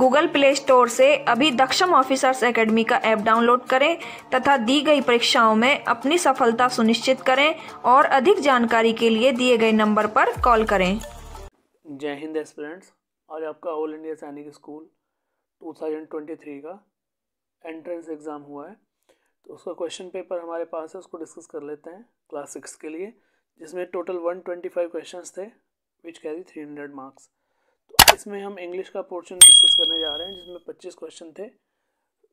Google play store से अभी दक्षम officers academy का ऐप डाउनलोड करें तथा दी गई परीक्षाओं में अपनी सफलता सुनिश्चित करें और अधिक जानकारी के लिए दिए गए नंबर पर कॉल करें। जय हिंद एस्पिरेंट्स। आज आपका ऑल इंडिया सैनिक स्कूल 2023 का एंट्रेंस एग्ज़ाम हुआ है, तो उसका क्वेश्चन पेपर हमारे पास है, उसको डिस्कस कर लेते हैं क्लास 6 के लिए, जिसमें टोटल 125 क्वेश्चंस थे विच कैरी 300 मार्क्स। तो इसमें हम इंग्लिश का पोर्शन डिस्कस करने जा रहे हैं, जिसमें 25 क्वेश्चन थे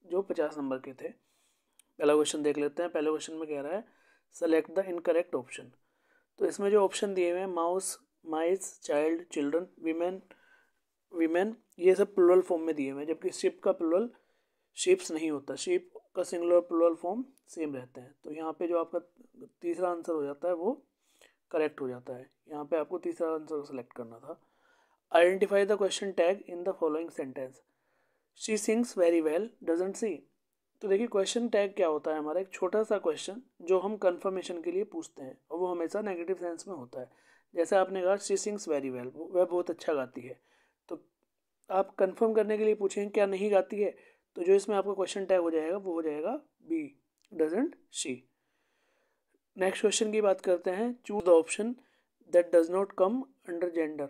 जो 50 नंबर के थे। पहला क्वेश्चन देख लेते हैं। पहले क्वेश्चन में कह रहा है सेलेक्ट द इनकरेक्ट ऑप्शन। तो इसमें जो ऑप्शन दिए हुए हैं माउस, माइस, चाइल्ड, चिल्ड्रन, वीमेन, ये सब प्लुरल फॉर्म में दिए हुए हैं, जबकि शिप का प्लुरल शिप्स नहीं होता, शिप का सिंगुलर प्लुरल फॉर्म सेम रहते हैं। तो यहाँ पे जो आपका तीसरा आंसर हो जाता है वो करेक्ट हो जाता है। यहाँ पे आपको तीसरा आंसर सेलेक्ट करना था। Identify the question tag in the following sentence. She sings very well, doesn't see. तो देखिए क्वेश्चन टैग क्या होता है, हमारा एक छोटा सा क्वेश्चन जो हम कंफर्मेशन के लिए पूछते हैं, और वो हमेशा नेगेटिव सेंस में होता है। जैसे आपने कहा शी सिंग्स वेरी वेल, वह बहुत अच्छा गाती है, तो आप कंफर्म करने के लिए पूछेंगे क्या नहीं गाती है, तो जो इसमें आपका क्वेश्चन टैग हो जाएगा वो हो जाएगा B, doesn't she. Next question की बात करते हैं। Choose the option that does not come under gender.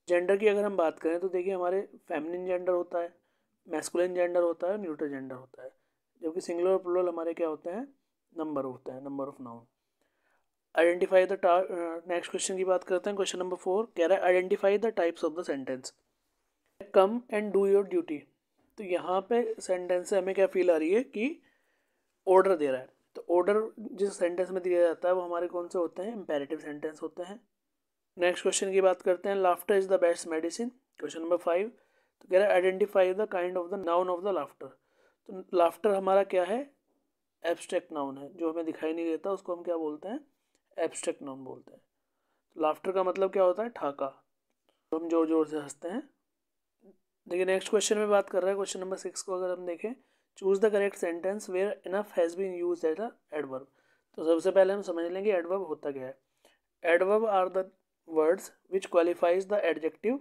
Gender की अगर हम बात करें तो देखिए हमारे फेमिनिन जेंडर होता है, मैस्कुलिन जेंडर होता है, न्यूट्रल जेंडर होता है, जबकि सिंगुलर और प्लुरल हमारे क्या होते हैं, नंबर होता है, number of noun. Identify the next question की बात करते हैं। क्वेश्चन नंबर 4 कह रहा है identify the types of the sentence. Come and do your duty. तो यहाँ पे सेंटेंस से हमें क्या फील आ रही है कि ऑर्डर दे रहा है। तो ऑर्डर जिस सेंटेंस में दिया जाता है वो हमारे कौन से होते हैं, इंपेरेटिव सेंटेंस होते हैं। नेक्स्ट क्वेश्चन की बात करते हैं। Laughter is the best medicine. Question number 5 तो कह रहा है identify the kind of the noun of the laughter. तो लाफ्टर हमारा क्या है, एब्स्ट्रैक्ट नाउन है, जो हमें दिखाई नहीं देता उसको हम क्या बोलते हैं, एब्स्ट्रैक्ट नाउन बोलते हैं। तो लाफ्टर का मतलब क्या होता है, ठहाका, तो हम जोर जोर से हंसते हैं। देखिए नेक्स्ट क्वेश्चन में बात कर रहा है। क्वेश्चन नंबर 6 को अगर हम देखें, choose the correct sentence where enough has been used as a adverb. तो सबसे पहले हम समझ लेंगे एडवर्ब होता क्या है। Adverb are the words which qualifies the adjective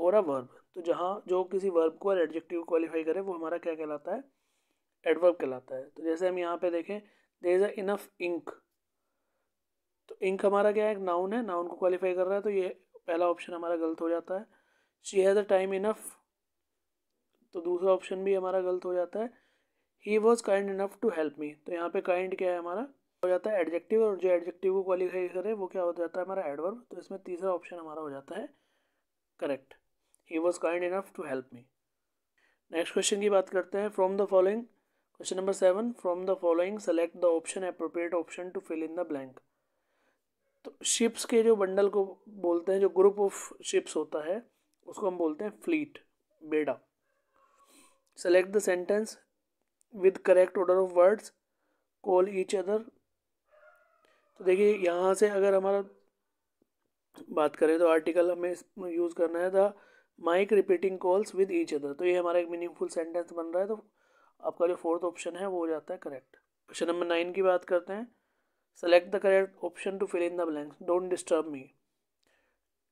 और अ वर्ब। तो जहाँ जो किसी वर्ब को और एडजेक्टिव को क्वालिफाई करे वो हमारा क्या कहलाता है, एडवर्ब कहलाता है। तो जैसे हम यहाँ पे देखें there is a enough ink, तो इंक हमारा क्या है, एक नाउन है, नाउन को क्वालिफाई कर रहा है, तो ये पहला ऑप्शन हमारा गलत हो जाता है। She has a time enough, तो दूसरा ऑप्शन भी हमारा गलत हो जाता है। He was kind enough to help me, तो यहाँ पे काइंड क्या है हमारा हो जाता है एडजेक्टिव, और जो एडजेक्टिव को क्वालिफाई करे वो क्या हो जाता है हमारा एडवर्ब। तो इसमें तीसरा ऑप्शन हमारा हो जाता है correct, he was kind enough to help me. Next question की बात करते हैं। From the following, question number 7, from the following select the option appropriate option to fill in the blank. तो शिप्स के जो बंडल को बोलते हैं, जो ग्रुप ऑफ शिप्स होता है उसको हम बोलते हैं फ्लीट, बेड़ा। Select the sentence with correct order of words, call each other. तो देखिए यहाँ से अगर हमारा बात करें तो आर्टिकल हमें यूज़ करना है the mike repeating calls with each other. तो ये हमारा एक मीनिंगफुल सेंटेंस बन रहा है, तो आपका जो फोर्थ ऑप्शन है वो हो जाता है करेक्ट। क्वेश्चन नंबर 9 की बात करते हैं। Select the correct option to fill in the blanks. Don't disturb me,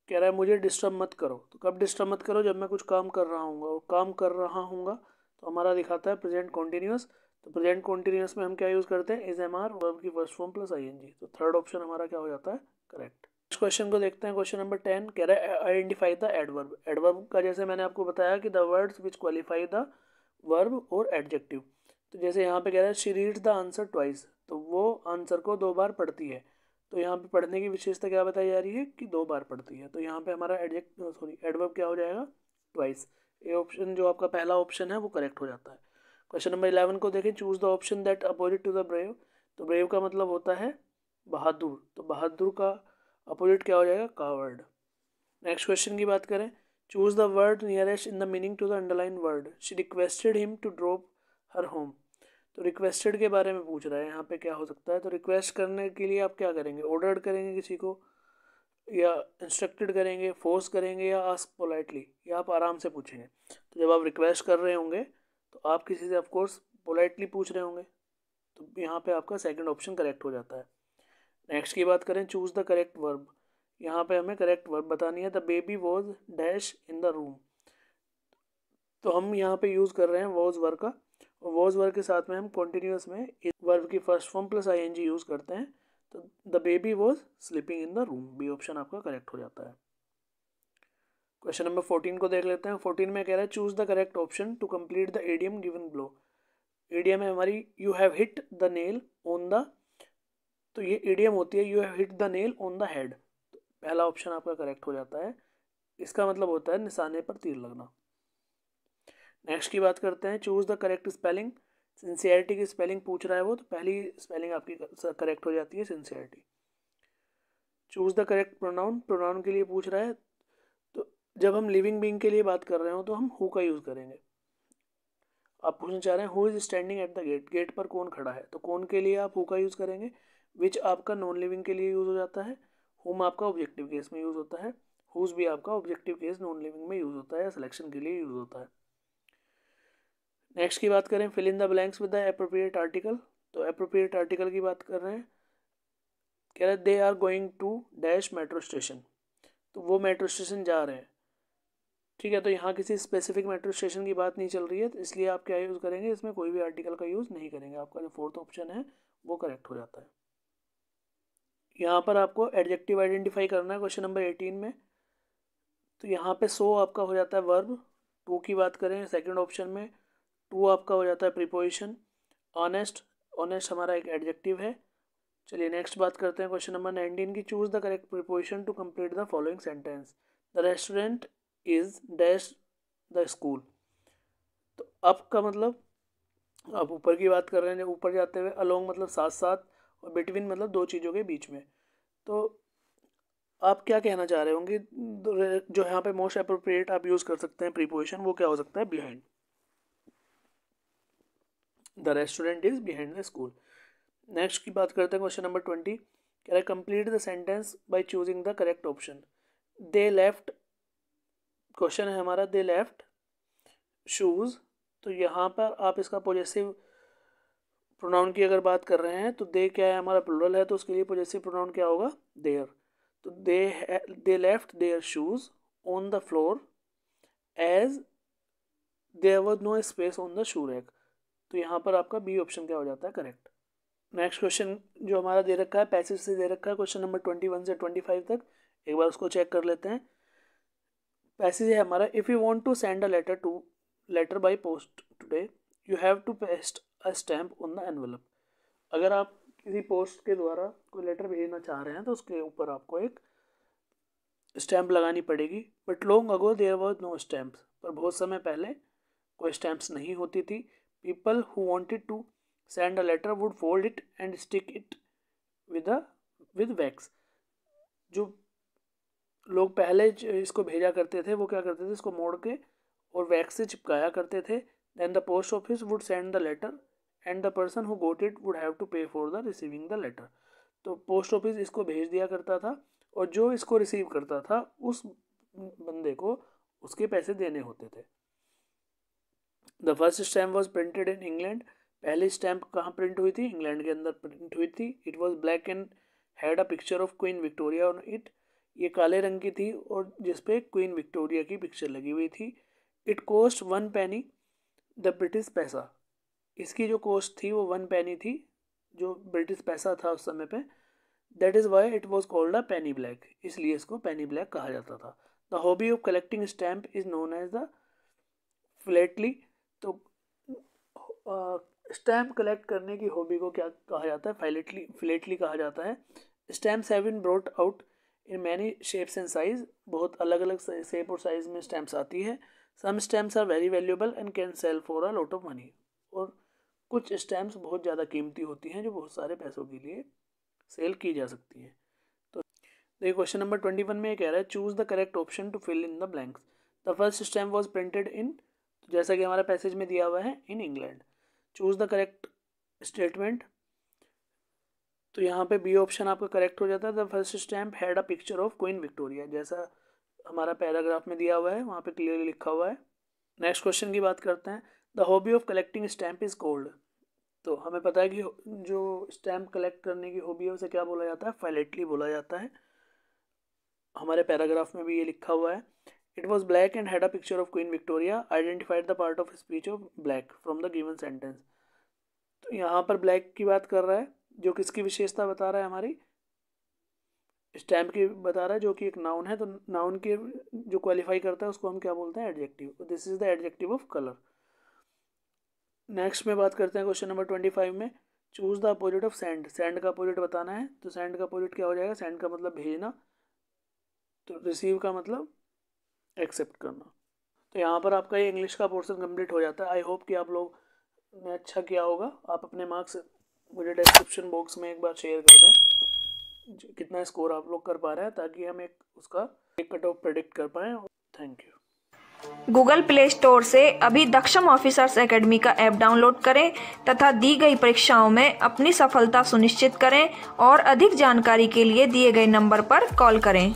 कह रहा है मुझे डिस्टर्ब मत करो। तो कब डिस्टर्ब मत करो, जब मैं कुछ काम कर रहा हूँ, और काम कर रहा हूँगा तो हमारा दिखाता है प्रेजेंट कॉन्टीन्यूस। तो प्रेजेंट कॉन्टीन्यूस में हम क्या यूज़ करते हैं, इज एम आर, वर्ब की फर्स्ट फॉर्म प्लस आईएनजी। तो थर्ड ऑप्शन हमारा क्या हो जाता है, करेक्ट। नेक्स्ट क्वेश्चन को देखते हैं। क्वेश्चन नंबर 10 कह रहा है आइडेंटिफाई द एडवर्ब। एडवर्ब का जैसे मैंने आपको बताया कि the words which qualify the verb और एडजेक्टिव। तो जैसे यहाँ पे कह रहा है she reads the answer twice, तो वो आंसर को 2 बार पढ़ती है। तो यहाँ पे पढ़ने की विशेषता क्या बताई जा रही है कि 2 बार पढ़ती है। तो यहाँ पे हमारा एडवर्ब क्या हो जाएगा, ट्वाइस। ये ऑप्शन जो आपका पहला ऑप्शन है वो करेक्ट हो जाता है। क्वेश्चन नंबर 11 को देखें। Choose the option that opposite to the brave. तो ब्रेव का मतलब होता है बहादुर, तो बहादुर का अपोजिट क्या हो जाएगा, कावर्ड। नेक्स्ट क्वेश्चन की बात करें। Choose the word nearest in the meaning to the underline word. She requested him to drop her home. तो रिक्वेस्टेड के बारे में पूछ रहा है, यहाँ पे क्या हो सकता है। तो रिक्वेस्ट करने के लिए आप क्या करेंगे, ऑर्डर्ड करेंगे किसी को, या इंस्ट्रक्टेड करेंगे, फोर्स करेंगे, या आस्क पोलाइटली, या आप आराम से पूछेंगे। तो जब आप रिक्वेस्ट कर रहे होंगे तो आप किसी से ऑफकोर्स पोलाइटली पूछ रहे होंगे, तो यहाँ पे आपका सेकंड ऑप्शन करेक्ट हो जाता है। नेक्स्ट की बात करें। Choose the correct verb. यहाँ पे हमें करेक्ट वर्ब बतानी है। The baby was dash in the room. तो हम यहाँ पे यूज़ कर रहे हैं वॉज वर्ब का, और वॉज वर्ब के साथ में हम कॉन्टिन्यूस में इस वर्ब की first form plus ING use करते हैं। तो the baby was sleeping in the room, B option आपका करेक्ट हो जाता है। क्वेश्चन नंबर 14 को देख लेते हैं। 14 में कह रहा है choose the correct option to complete the idiom given below. Idiom है हमारी you have hit the nail on the, तो ये एडियम होती है you have hit the nail on the head. तो पहला ऑप्शन आपका करेक्ट हो जाता है, इसका मतलब होता है निशाने पर तीर लगना। नेक्स्ट की बात करते हैं, choose the correct spelling. Sincerity की स्पेलिंग पूछ रहा है वो, तो पहली स्पेलिंग आपकी करेक्ट हो जाती है sincerity. Choose the correct pronoun, pronoun के लिए पूछ रहा है, तो जब हम लिविंग बीइंग के लिए बात कर रहे हो तो हम हु का यूज़ करेंगे। आप पूछना चाह रहे हैं who is standing at the gate, gate पर कौन खड़ा है, तो कौन के लिए आप हु का यूज़ करेंगे। विच आपका नॉन लिविंग के लिए यूज़ हो जाता है, हुम आपका ऑब्जेक्टिव केस में यूज़ होता है, हुज भी आपका ऑब्जेक्टिव केस नॉन लिविंग में यूज़ होता है या सिलेक्शन के लिए यूज़ होता है। नेक्स्ट की बात करें, fill in the blanks with the appropriate article. तो एप्रोप्रिएट आर्टिकल की बात कर रहे हैं, कह रहे हैं they are going to dash metro station, तो वो मेट्रो स्टेशन जा रहे हैं। ठीक है, तो यहाँ किसी स्पेसिफिक मेट्रो स्टेशन की बात नहीं चल रही है, तो इसलिए आप क्या यूज़ करेंगे, इसमें कोई भी आर्टिकल का यूज़ नहीं करेंगे। आपका जो फोर्थ ऑप्शन है वो करेक्ट हो जाता है। यहाँ पर आपको एडजेक्टिव आइडेंटिफाई करना है क्वेश्चन नंबर 18 में। तो यहाँ पे सो आपका हो जाता है वर्ब। टू की बात करें सेकंड ऑप्शन में, टू आपका हो जाता है प्रीपोजिशन। ऑनेस्ट, ऑनेस्ट हमारा एक एडजेक्टिव है। चलिए नेक्स्ट बात करते हैं क्वेश्चन नंबर 19 की। Choose the correct preposition to complete the following sentence. The restaurant is dash the school. तो अप का मतलब, आप ऊपर की बात कर रहे हैं, ऊपर जाते हुए, अलोंग मतलब साथ साथ, और बिटवीन मतलब दो चीज़ों के बीच में। तो आप क्या कहना चाह रहे होंगे, जो यहाँ पे मोस्ट अप्रोप्रिएट आप यूज़ कर सकते हैं प्रीपोजिशन, वो क्या हो सकता है, behind. The restaurant is behind the school. Next की बात करते हैं क्वेश्चन नंबर 20, कह रहा है complete the sentence by choosing the correct option. They left, question है हमारा दे लेफ्ट शूज, तो यहाँ पर आप इसका पॉजेसिव प्रोनाउन की अगर बात कर रहे हैं, तो दे क्या है हमारा प्लूरल है, तो उसके लिए पॉजेसिव प्रोनाउन क्या होगा, देयर। तो they left their shoes on the floor as there was no space on the shoe rack. तो यहाँ पर आपका बी ऑप्शन क्या हो जाता है, करेक्ट। नेक्स्ट क्वेश्चन जो हमारा दे रखा है, पैसेज से दे रखा है, क्वेश्चन नंबर 21 से 25 तक, एक बार उसको चेक कर लेते हैं। पैसेज है हमारा, if you want to send a letter by post today you have to paste a stamp on the envelope. अगर आप किसी पोस्ट के द्वारा कोई लेटर भेजना चाह रहे हैं तो उसके ऊपर आपको एक स्टैम्प लगानी पड़ेगी। But long ago there was no stamps, पर बहुत समय पहले कोई स्टैम्प्स नहीं होती थी। People who wanted to send a letter would fold it and stick it with wax. जो लोग पहले इसको भेजा करते थे वो क्या करते थे, इसको मोड़ के और वैक्स से चिपकाया करते थे। Then the post office would send the letter and the person who got it would have to pay for the receiving the letter. तो पोस्ट ऑफिस इसको भेज दिया करता था और जो इसको रिसीव करता था उस बंदे को उसके पैसे देने होते थे। The first stamp was printed in England. पहली स्टैम्प कहाँ प्रिंट हुई थी, इंग्लैंड के अंदर प्रिंट हुई थी। It was black and had a picture of queen Victoria on it. ये काले रंग की थी और जिसपे क्वीन विक्टोरिया की पिक्चर लगी हुई थी। It cost 1 penny the British पैसा। इसकी जो कॉस्ट थी वो 1 penny थी, जो ब्रिटिश पैसा था उस समय पे। That is why it was called a penny black, इसलिए इसको पेनी ब्लैक कहा जाता था। The hobby of collecting stamp is known as the philately. तो स्टैम्प कलेक्ट करने की हॉबी को क्या कहा जाता है, फिलेटली कहा जाता है। Stamps have been brought out in many shapes and size. बहुत अलग अलग शेप और साइज में स्टैम्प्स आती है। Some stamps are very valuable and can sell for a lot of money. और कुछ स्टैम्प्स बहुत ज़्यादा कीमती होती हैं जो बहुत सारे पैसों के लिए सेल की जा सकती हैं। तो देखिए क्वेश्चन नंबर 21 में कह रहा है choose the correct option to fill in the blanks. The first stamp was printed in, जैसा कि हमारा पैसेज में दिया हुआ है, in England. Choose the correct statement, तो यहाँ पे बी ऑप्शन आपका करेक्ट हो जाता है। The first stamp had a picture of queen Victoria, जैसा हमारा पैराग्राफ में दिया हुआ है वहाँ पे क्लियरली लिखा हुआ है। नेक्स्ट क्वेश्चन की बात करते हैं। The hobby of collecting stamp is called. तो हमें पता है कि जो स्टैम्प कलेक्ट करने की हॉबी है उसे क्या बोला जाता है, फाइलेटली बोला जाता है। हमारे पैराग्राफ में भी ये लिखा हुआ है। It was black and had a picture of Queen Victoria. Identified the part of speech of black from the given sentence. तो यहाँ पर ब्लैक की बात कर रहा है, जो किसकी विशेषता बता रहा है, हमारी स्टैम्प की बता रहा है, जो कि एक नाउन है। तो नाउन के जो क्वालिफाई करता है उसको हम क्या बोलते हैं, adjective. This is the adjective of colour. Next में बात करते हैं क्वेश्चन नंबर 25 में, choose the opposite of sand. Send का अपोजिट बताना है। तो सेंड का अपोजिट क्या हो जाएगा, सेंड का मतलब भेजना, तो रिसीव का मतलब एक्सेप्ट करना। तो यहाँ पर आपका ये इंग्लिश का पोर्शन कंप्लीट हो जाता है। आई होप कि आप लोग ने अच्छा किया होगा। आप अपने मार्क्स मुझे डिस्क्रिप्शन बॉक्स में एक बार शेयर कर दें, कितना स्कोर आप लोग कर पा रहे हैं, ताकि हम एक कट ऑफ प्रेडिक्ट कर पाएँ। Thank you. Google play store से अभी दक्षम ऑफिसर्स एकेडमी का ऐप डाउनलोड करें तथा दी गई परीक्षाओं में अपनी सफलता सुनिश्चित करें और अधिक जानकारी के लिए दिए गए नंबर पर कॉल करें।